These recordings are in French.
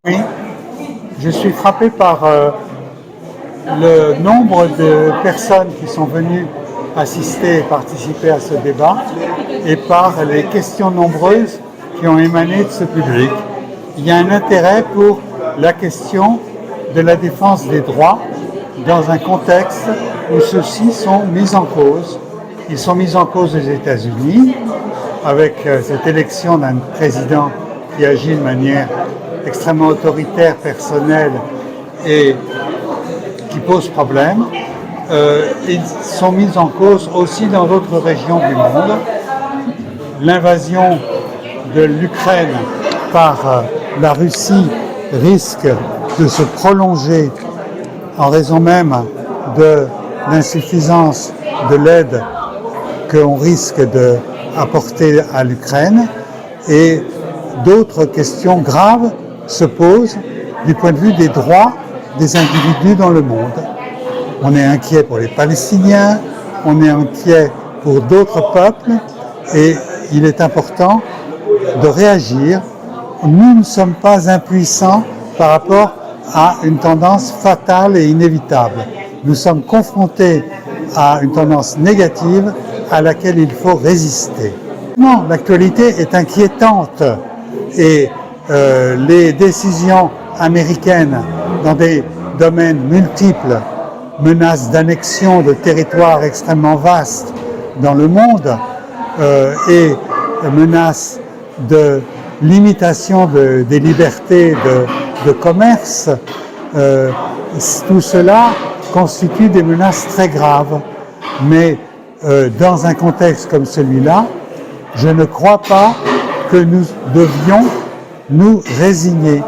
Oui, je suis frappé par le nombre de personnes qui sont venues assister et participer à ce débat et par les questions nombreuses qui ont émané de ce public. Il y a un intérêt pour la question de la défense des droits dans un contexte où ceux-ci sont mis en cause. Ils sont mis en cause aux États-Unis avec cette élection d'un président qui agit de manière extrêmement autoritaire, personnelle et qui pose problème. Ils sont mis en cause aussi dans d'autres régions du monde. L'invasion de l'Ukraine par la Russie risque de se prolonger en raison même de l'insuffisance de l'aide qu'on risque d'apporter à l'Ukraine, et d'autres questions graves se posent du point de vue des droits des individus dans le monde. On est inquiet pour les Palestiniens, on est inquiet pour d'autres peuples, et il est important de réagir. Nous ne sommes pas impuissants par rapport à une tendance fatale et inévitable. Nous sommes confrontés à une tendance négative à laquelle il faut résister. Non, l'actualité est inquiétante et les décisions américaines dans des domaines multiples, menaces d'annexion de territoires extrêmement vastes dans le monde et menaces de limitation des libertés de commerce, tout cela constitue des menaces très graves. Mais dans un contexte comme celui-là, je ne crois pas que nous devions nous résigner.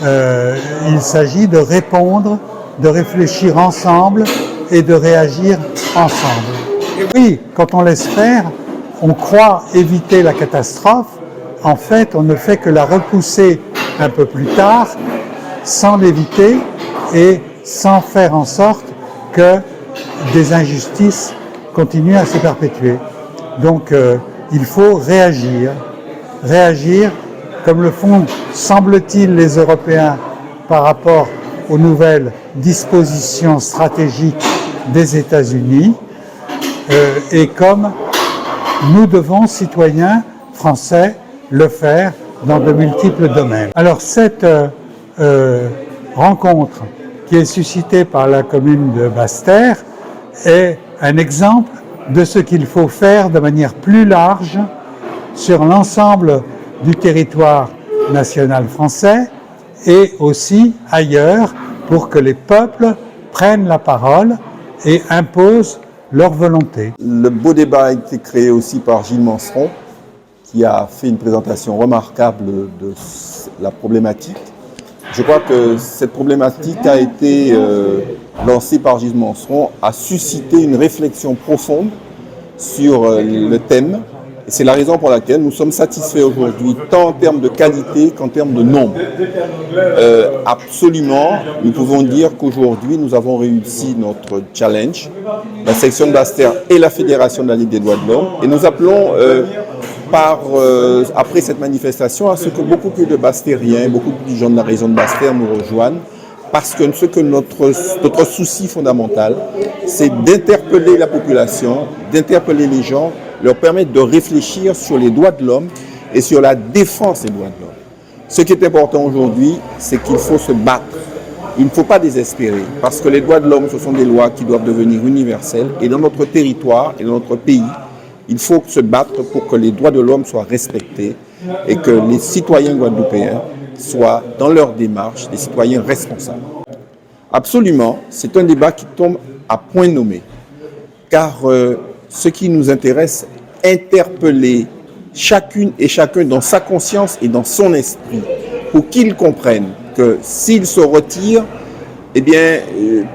Il s'agit de répondre, de réfléchir ensemble et de réagir ensemble. Et oui, quand on laisse faire, on croit éviter la catastrophe. En fait, on ne fait que la repousser un peu plus tard, sans l'éviter et sans faire en sorte que des injustices continuent à se perpétuer. Donc, il faut réagir comme le font, semble-t-il, les Européens par rapport aux nouvelles dispositions stratégiques des États-Unis, et comme nous devons, citoyens français, le faire dans de multiples domaines. Alors cette rencontre qui est suscitée par la commune de Basse-Terre est un exemple de ce qu'il faut faire de manière plus large sur l'ensemble du territoire national français et aussi ailleurs pour que les peuples prennent la parole et imposent leur volonté. Le beau débat a été créé aussi par Gilles Manseron, qui a fait une présentation remarquable de la problématique. Je crois que cette problématique a été lancée par Gilles Manseron, a suscité une réflexion profonde sur le thème. Et c'est la raison pour laquelle nous sommes satisfaits aujourd'hui, tant en termes de qualité qu'en termes de nombre. Absolument, nous pouvons dire qu'aujourd'hui, nous avons réussi notre challenge, la section de Basse-Terre et la Fédération de la Ligue des droits de l'homme. Et nous appelons, après cette manifestation, à ce que beaucoup plus de Basse-Terriens, beaucoup plus de gens de la région de Basse-Terre nous rejoignent, parce que ce que notre souci fondamental, c'est d'interpeller la population, d'interpeller les gens, leur permettre de réfléchir sur les droits de l'homme et sur la défense des droits de l'homme. Ce qui est important aujourd'hui, c'est qu'il faut se battre. Il ne faut pas désespérer, parce que les droits de l'homme, ce sont des lois qui doivent devenir universelles. Et dans notre territoire et dans notre pays, il faut se battre pour que les droits de l'homme soient respectés et que les citoyens guadeloupéens soient, dans leur démarche, des citoyens responsables. Absolument, c'est un débat qui tombe à point nommé, car ce qui nous intéresse, interpeller chacune et chacun dans sa conscience et dans son esprit, pour qu'ils comprennent que s'ils se retirent, eh bien,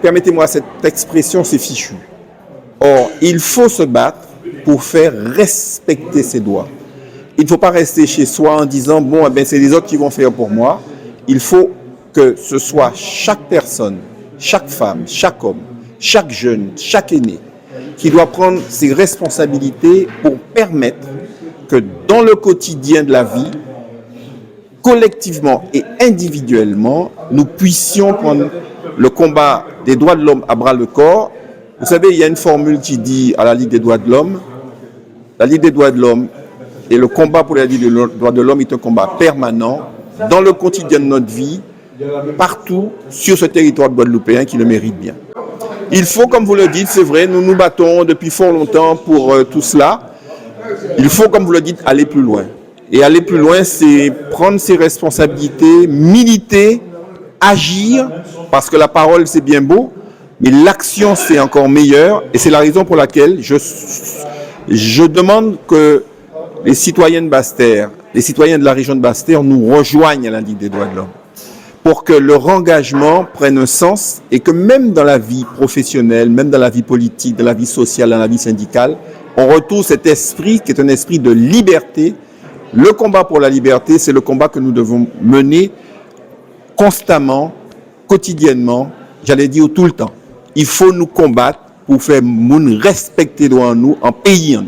permettez-moi cette expression, c'est fichu. Or, il faut se battre pour faire respecter ses droits. Il ne faut pas rester chez soi en disant, bon, eh bien, c'est les autres qui vont faire pour moi. Il faut que ce soit chaque personne, chaque femme, chaque homme, chaque jeune, chaque aîné, qui doit prendre ses responsabilités pour permettre que dans le quotidien de la vie, collectivement et individuellement, nous puissions prendre le combat des droits de l'homme à bras le corps. Vous savez, il y a une formule qui dit à la Ligue des droits de l'homme, la Ligue des droits de l'homme et le combat pour la Ligue des droits de l'homme est un combat permanent dans le quotidien de notre vie, partout sur ce territoire guadeloupéen qui le mérite bien. Il faut, comme vous le dites, c'est vrai, nous nous battons depuis fort longtemps pour tout cela. Il faut, comme vous le dites, aller plus loin. Et aller plus loin, c'est prendre ses responsabilités, militer, agir, parce que la parole, c'est bien beau, mais l'action, c'est encore meilleur. Et c'est la raison pour laquelle je demande que les citoyens de Basse-Terre, les citoyens de la région de Basse-Terre nous rejoignent à la Ligue des droits de l'homme, pour que leur engagement prenne un sens et que même dans la vie professionnelle, même dans la vie politique, dans la vie sociale, dans la vie syndicale, on retrouve cet esprit qui est un esprit de liberté. Le combat pour la liberté, c'est le combat que nous devons mener constamment, quotidiennement, j'allais dire tout le temps. Il faut nous combattre pour faire nous respecter devant nous en pays.